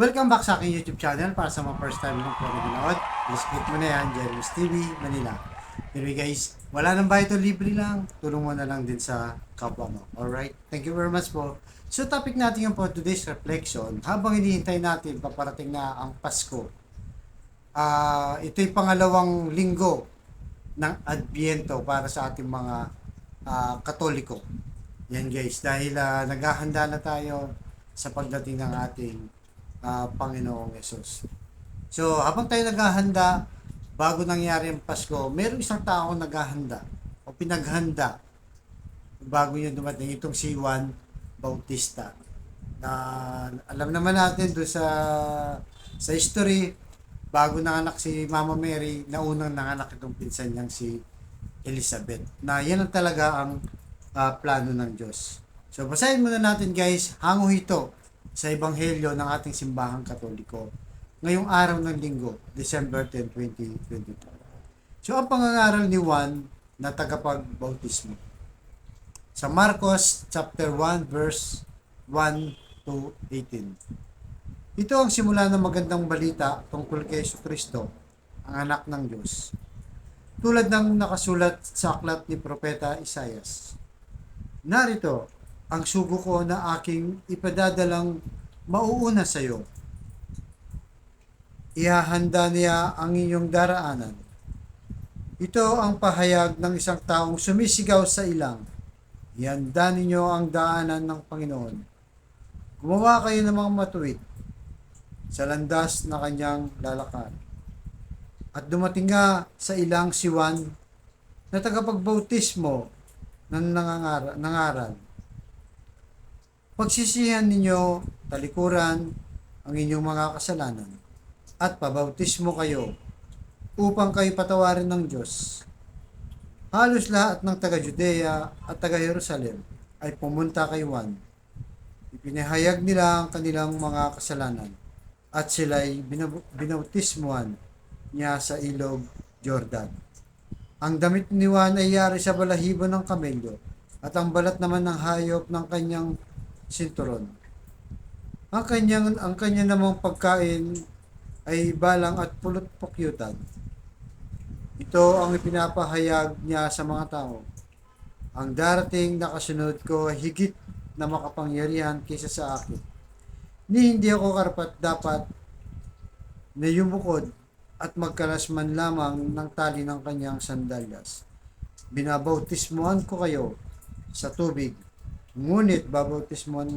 Welcome back sa aking YouTube channel. Para sa mga first time nung po naginood, please click mo na yan, Jeremy's TV, Manila. Anyway guys, wala nang bayad to, libre lang. Tulong mo na lang din sa kapwa mo. Alright? Thank you very much po. So topic natin yung po today's reflection. Habang hinihintay natin, paparating na ang Pasko. Ito'y pangalawang linggo ng Adviento para sa ating mga Katoliko. Yan guys, dahil naghahanda na tayo sa pagdating ng ating Panginoong Yesus. So, habang tayo naghahanda, bago nangyari ang Pasko, meron isang tao naghahanda o pinaghanda bago yun dumating, itong si Juan Bautista. Na alam naman natin doon sa history, bago nanganak si Mama Mary, naunang nanganak itong pinsan niyang si Elizabeth. Na yan ang talaga ang plano ng Diyos. So, basahin muna natin guys, hango ito sa Ebanghelyo ng ating simbahang Katoliko ngayong araw ng linggo, December 10, 2022. So, ang pangangaral ni Juan na tagapagbautismo. Sa Marcos chapter 1 verse 1 to 18. Ito ang simula ng magandang balita tungkol kay Jesucristo, ang anak ng Diyos. Tulad ng nakasulat sa aklat ni Propeta Isaias. Narito, ang sugo ko na aking ipadadalang mauuna sa iyo. Ihahanda niya ang inyong daraanan. Ito ang pahayag ng isang taong sumisigaw sa ilang. Ihanda ninyo ang daanan ng Panginoon. Gumawa kayo ng mga matuwid sa landas na kanyang lalakad. At dumating nga sa ilang si Juan na tagapagbautismo ng nangaral. Pagsisihan ninyo, talikuran ang inyong mga kasalanan at pabautismo kayo upang kayo patawarin ng Diyos. Halos lahat ng taga-Judea at taga-Jerusalem ay pumunta kay Juan. Ipinahayag nila ang kanilang mga kasalanan at sila'y binautismuhan niya sa ilog Jordan. Ang damit ni Juan ay yari sa balahibo ng kamelyo at ang balat naman ng hayop ng kanyang sinturon. Ang kanya namang pagkain ay balang at pulot-pukyutan. Ito ang ipinapahayag niya sa mga tao. Ang darating na kasunod ko ay higit na makapangyarihan kaysa sa akin. Hindi ako karapat dapat na yumukod at magkalas man lamang ng tali ng kanyang sandalyas. Binabautismuhan ko kayo sa tubig, ngunit babautismuhan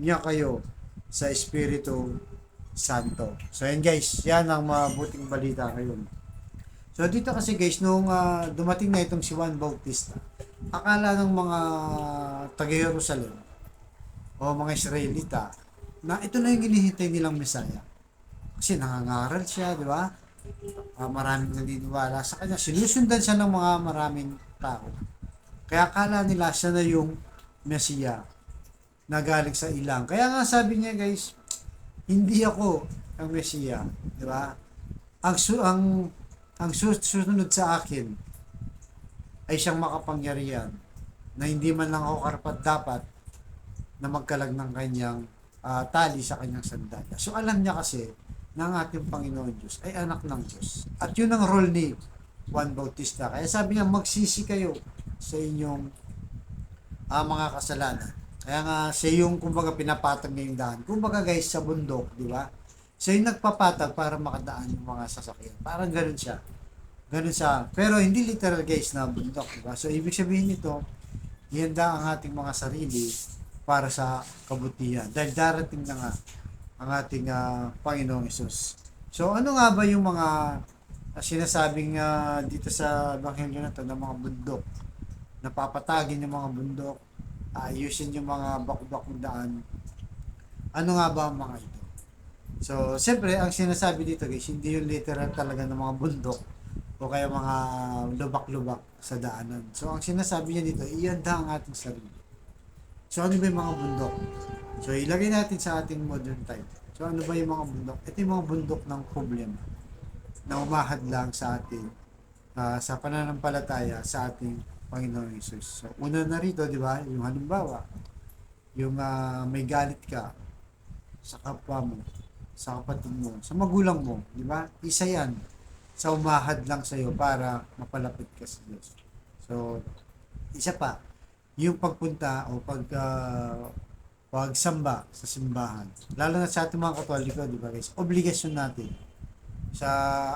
niya kayo sa Espiritu Santo. So yan guys, yan ang mabuting balita ngayon. So dito kasi guys, nung dumating na itong si Juan Bautista, akala ng mga taga-Jerusalem o mga Israelita na ito na yung hinihintay nilang Mesaya. Kasi nangangaral siya, di ba? Maraming naniniwala sa kanya. Sinusundan siya ng mga maraming tao. Kaya akala nila siya na yung Mesiya na galing sa ilang. Kaya nga sabi niya guys, hindi ako ang Mesiya, di ba? Ang susunod sa akin ay siyang makapangyarihan na hindi man lang ako karapat dapat na magkalag ng kanyang tali sa kanyang sandalya. So alam niya kasi na ang ating Panginoon Diyos ay anak ng Diyos. At yun ang role ni Juan Bautista. Kaya sabi niya, magsisi kayo sa inyong mga kasalanan. Kaya nga siya yung kumbaga pinapatag niya yung daan. Kumbaga guys sa bundok, di ba? Siya yung nagpapatag para makadaan yung mga sasakyan. Parang ganun siya. Ganun siya. Pero hindi literal guys na bundok, di ba? So ibig sabihin nito, ihanda ang ating mga sarili para sa kabutihan. Dahil darating na nga ang ating Panginoong Hesus. So ano nga ba yung mga sinasabing dito sa Ebanghelyo na to ng mga bundok? Napapatagin yung mga bundok, ayusin yung mga bakubakong daan. Ano nga ba ang mga ito? So, siyempre, ang sinasabi dito guys, hindi yung literal talaga ng mga bundok o kaya mga lubak-lubak sa daanan. So, ang sinasabi niya dito, ihanda ang ating sarili. So, ano ba yung mga bundok? So, ilagay natin sa ating modern time. So, ano ba yung mga bundok? Ito yung mga bundok ng problema na umahad lang sa atin sa pananampalataya sa ating Panginoong Hesus. So, una na rito, di ba, yung halimbawa, yung may galit ka sa kapwa mo, sa kapatid mo, sa magulang mo, di ba? Isa yan sa umahad lang sa'yo para mapalapit ka sa Diyos. So, isa pa, yung pagpunta o pagsamba sa simbahan. Lalo na sa ating mga Katoliko, di ba guys? Obligasyon natin.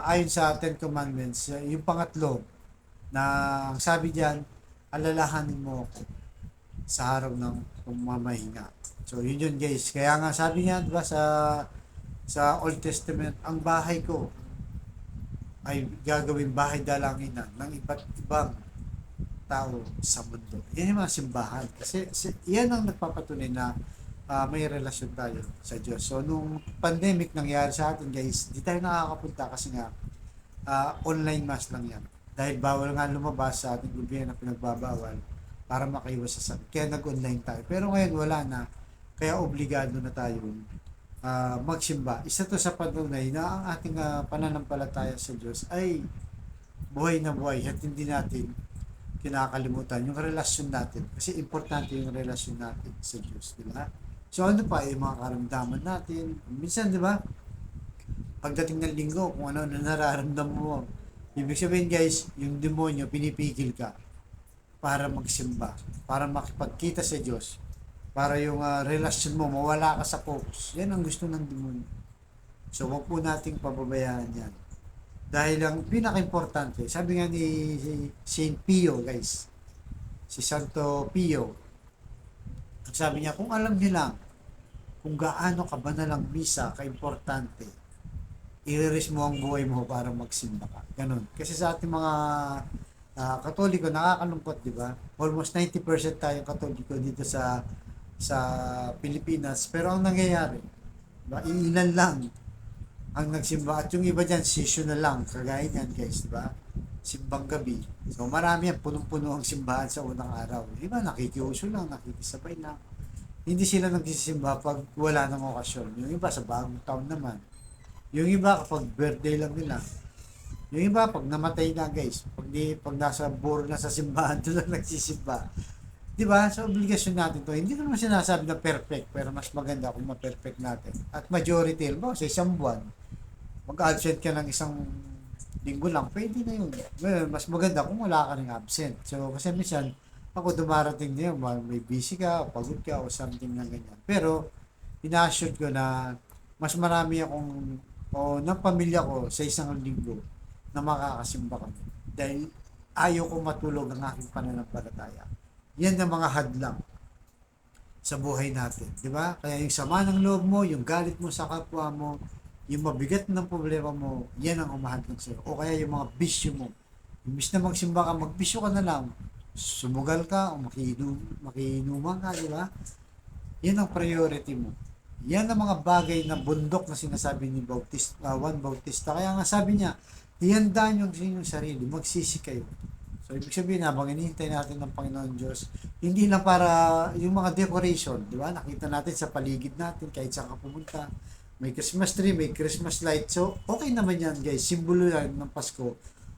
Ayon sa Ten Commandments, yung pangatlo, na ang sabi diyan, alalahanin mo ako sa araw ng pumamahinga. So, yun guys. Kaya nga sabi niya, di ba, sa Old Testament, ang bahay ko ay gagawin bahay dalanginan ng iba't ibang tao sa mundo. Yan yung mga simbahan. Kasi yan ang nagpapatunay na may relasyon tayo sa Diyos. So, nung pandemic nangyari sa atin, guys, di tayo nakakapunta kasi nga online mass lang yan. Dahil bawal nga lumabas sa ating gobyerno na pinagbabawal para makaiwas sa sakit. Kaya nag-online tayo. Pero ngayon wala na. Kaya obligado na tayo magsimba. Isa to sa patunay na ang ating pananampalataya sa Diyos ay buhay na buhay at hindi natin kinakalimutan yung relasyon natin. Kasi importante yung relasyon natin sa Diyos. Diba? So ano pa yung mga karamdaman natin. Minsan, di ba? Pagdating ng linggo, kung ano na nararamdaman mo. Ibig sabihin guys, yung demonyo, pinipigil ka para magsimba, para makipagkita sa Diyos, para yung relasyon mo, mawala ka sa focus. Yan ang gusto ng demonyo. So, wag po nating pababayaan yan. Dahil ang pinaka-importante, sabi nga ni Saint Pio, guys, si Santo Pio, sabi niya, kung alam niyo lang kung gaano ka banalang misa ka-importante, i-risk mo ang buhay mo para magsimba ka. Ganun. Kasi sa ating mga Katoliko, nakakalungkot, di ba? Almost 90% tayo Katoliko dito sa Pilipinas. Pero ang nangyayari, diba? Ilan lang ang nagsimba. At yung iba dyan, seasonal lang. Kagaya niyan, guys, di ba? Simbang gabi. So, marami yan. Punong-puno ang simbahan sa unang araw. Iba, nakikiuso lang, nakikisabay lang. Hindi sila nagsisimba pag wala ng okasyon. Yung iba, sa bagong taon naman. Yung iba, kapag birthday lang nila. Yung iba, pag namatay na, guys. Pag nasa buro na sa simbahan, doon lang nagsisimba. Diba? Sa obligasyon natin to. Hindi naman sinasabi na perfect, pero mas maganda kung ma-perfect natin. At majority, ba, sa isang buwan, mag-absent ka ng isang linggo lang, pwede na yun. Well, mas maganda kung wala ka ng absent. So, kasi minsan, ako dumarating na yun, may busy ka, pagod ka, o something na ganyan. Pero, ina-assure ko na mas marami akong, o ng pamilya ko sa isang linggo na makakasimba kami. Dahil ayaw ko matulog ang aking pananampalataya. Yan ang mga hadlang sa buhay natin. Di ba? Kaya yung sama ng loob mo, yung galit mo sa kapwa mo, yung mabigat ng problema mo, yan ang umahadlang sa'yo. O kaya yung mga bisyo mo. Imbis na magsimba ka, magbisyo ka na lang. Sumugal ka, o makiinuman ka, di ba? Yan ang priority mo. Yan ang mga bagay na bundok na sinasabi ni Juan Bautista. Kaya nga sabi niya, ihandaan yung inyong sarili, magsisi kayo. So, ibig sabihin, habang inihintay natin ng Panginoon Diyos, hindi lang para yung mga decoration, di ba? Nakita natin sa paligid natin, kahit saan ka pumunta, may Christmas tree, may Christmas light. So, okay naman yan, guys. Simbolo yan ng Pasko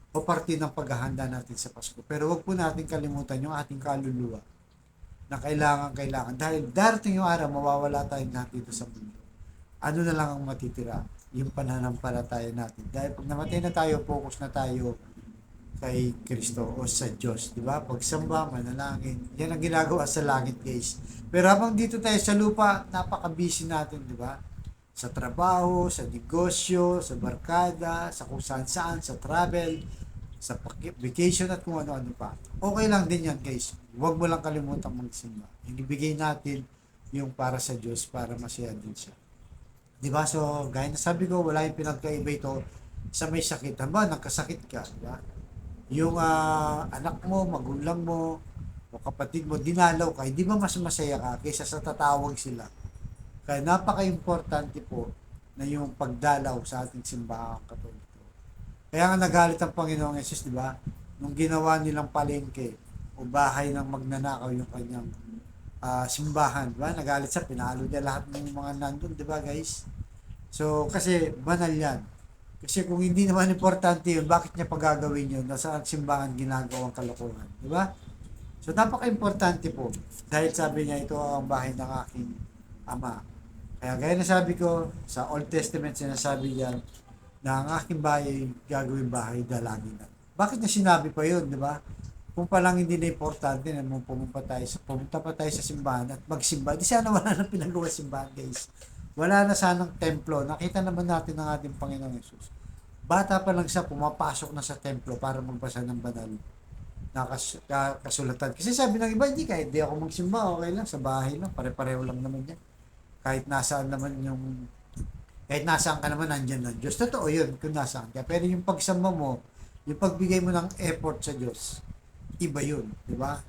o parte ng paghahanda natin sa Pasko. Pero wag po natin kalimutan yung ating kaluluwa na kailangan. Dahil darating yung araw, mawawala tayong lahat dito sa mundo. Ano na lang ang matitira? Yung pananampalataya natin. Dahil pag namatay na tayo, focus na tayo kay Kristo o sa Diyos, di ba? Pagsamba, manalangin, yan ang ginagawa sa langit, guys. Pero habang dito tayo sa lupa, napaka-busy natin, di ba? Sa trabaho, sa negosyo, sa barkada, sa kung saan-saan, sa travel, sa vacation at kung ano-ano pa. Okay lang din yan, guys. Huwag mo lang kalimutan magsimba. Ibigay natin yung para sa Diyos para masaya din siya. Di ba? So, gaya na sabi ko, wala yung pinagkaiba ito sa may sakit. Haba, nagkasakit ka, di ba? Yung anak mo, magulang mo, o kapatid mo, dinalaw ka, hindi ba mas masaya ka kaysa sa tatawag sila? Kaya napaka-importante po na yung pagdalaw sa ating simbahan Katoliko. Kaya nga nagalit ang Panginoong Yesus, di ba? Nung ginawa nilang palengke o bahay ng magnanakaw yung kanyang simbahan, di ba? Nagalit siya, pinalo niya lahat ng mga nandun, di ba guys? So, kasi banal yan. Kasi kung hindi naman importante yun, bakit niya pagagawin yun? Nasa simbahan ginagawang kalokohan. Di ba? So, napaka-importante po. Dahil sabi niya, ito ang bahay ng aking ama. Kaya gaya na sabi ko, sa Old Testament sinasabi diyan na ang aking bahay gagawin bahay dalangin na. Bakit na sinabi pa yun, di ba? Kung palang hindi na importante na pumunta pa tayo sa simbahan at magsimba, di sana wala na pinagawa simbahan, guys. Wala na sanang templo. Nakita naman natin ng ating Panginoong Yesus. Bata pa lang siya, pumapasok na sa templo para magbasa ng banal na kasulatan. Kasi sabi ng iba, hindi kahit di ako magsimba, okay lang, sa bahay lang, pare-pareho lang naman yan. Kahit nasaan naman yung, kahit nasaan ka naman, nandyan ng Diyos. Totoo yun, kung nasaan ka. Pero yung pagsamba mo, yung pagbigay mo ng effort sa Diyos, iba yun, di ba?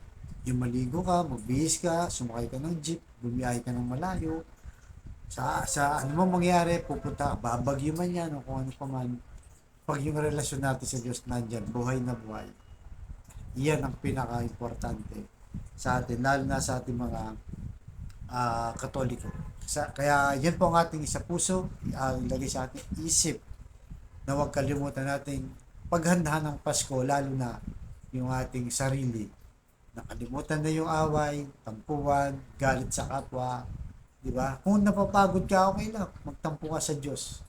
Yung maligo ka, magbihis ka, sumakay ka ng jeep, bumiyahe ka ng malayo, sa ano mo mangyari, pupunta ka, babagyo man yan, o kung ano pa man, pag yung relasyon natin sa Diyos nandyan, buhay na buhay, iyan ang pinaka-importante sa atin, lalo na sa ating mga Katoliko. Kaya yan po ang ating isa puso, ilagay sa ating isip na huwag kalimutan natin paghandahan ng Pasko, lalo na yung ating sarili. Nakalimutan na yung away, tampuhan, galit sa kapwa, di ba? Kung napapagod ka, okay lang, magtampo ka sa Diyos.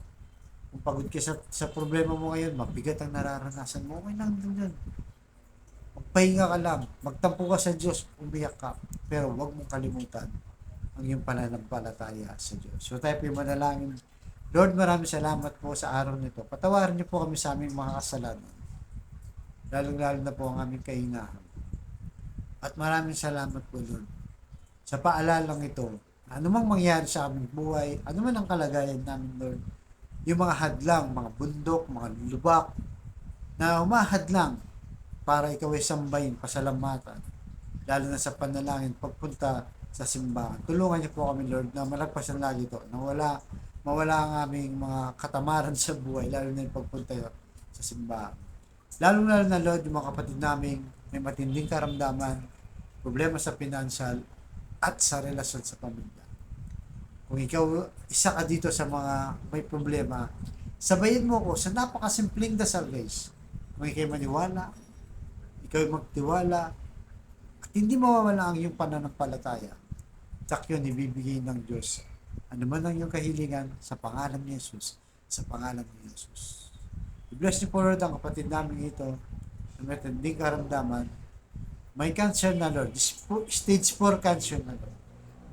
Kung pagod ka sa problema mo ngayon, mabigat ang nararanasan mo, okay lang din yun. Magpahinga ka lang, magtampo ka sa Diyos, umiyak ka, pero huwag mong kalimutan ang iyong pananampalataya sa Diyos. So tayo po yung manalangin. Lord, maraming salamat po sa araw nito. Patawarin niyo po kami sa aming mga kasalanan. Lalong-lalo na po ang aming kahingahan. At maraming salamat po, Lord, sa paalalang ito. Anumang mangyari sa aming buhay, anuman ang kalagayan namin, Lord, yung mga hadlang, mga bundok, mga lubak, na humahadlang para ikaw ay sambahin, pasalamatan, lalo na sa panalangin, pagpunta sa simbahan. Tulungan niyo po kami, Lord, na malagpasan lagi ito, na mawala ang aming mga katamaran sa buhay, lalo na yung pagpunta sa simbahan. Lalo na, Lord, yung mga kapatid namin may matinding karamdaman, problema sa financial, at sa relasyon sa pamilya. Kung ikaw, isa ka dito sa mga may problema, sabayin mo ko sa napakasimpleng dasal, guys. Kung ikaw maniwala, ikaw magtiwala, at hindi mawawala ang iyong pananampalataya, tsak yun ibibigay ng Diyos. Ano man ang iyong kahilingan, sa pangalan ni Jesus, sa pangalan ni Jesus. I-bless niyo po, Lord, ang kapatid namin ito na may tinding karamdaman. May cancer na, Lord. Stage 4 cancer na, Lord.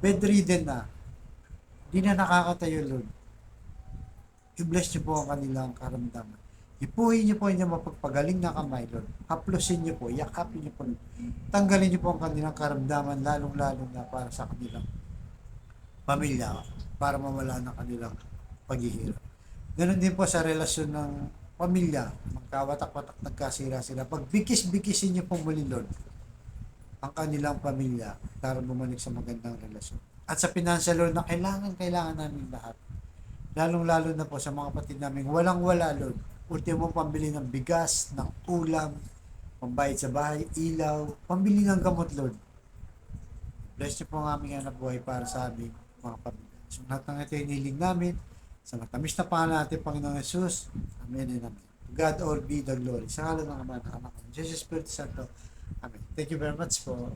Bedridden na. Di na nakakatayo, Lord. I-bless niyo po ang kanilang karamdaman. Ipuhin niyo po yung mapagpagaling na kamay, Lord. Haplosin niyo po, yakapin niyo po. Tanggalin niyo po ang kanilang karamdaman, lalong-lalo na para sa kanilang pamilya, para mawala na kanilang paghihirap. Ganon din po sa relasyon ng pamilya, magkawatak-watak, nagkasira sila. Pag bikis-bikisin niyo po muli, Lord, ang kanilang pamilya para bumalik sa magandang relasyon. At sa financial, Lord, na kailangan namin lahat. Lalong-lalo na po sa mga kapatid namin, walang-wala, Lord. Ultimo pambili ng bigas, ng ulam, pambayad sa bahay, ilaw, pambili ng gamot, Lord. Bless niyo po ang aming anak buhay para sa aming mga pamilya. So, lahat ng ito iniling namin, sa matamis na pangalan natin, Panginoong Jesus. Amen and amen. To God all be the glory. Sa ngalan ng Ama, ng Anak, ng Jesus Espiritu Santo. Amen. Thank you very much po.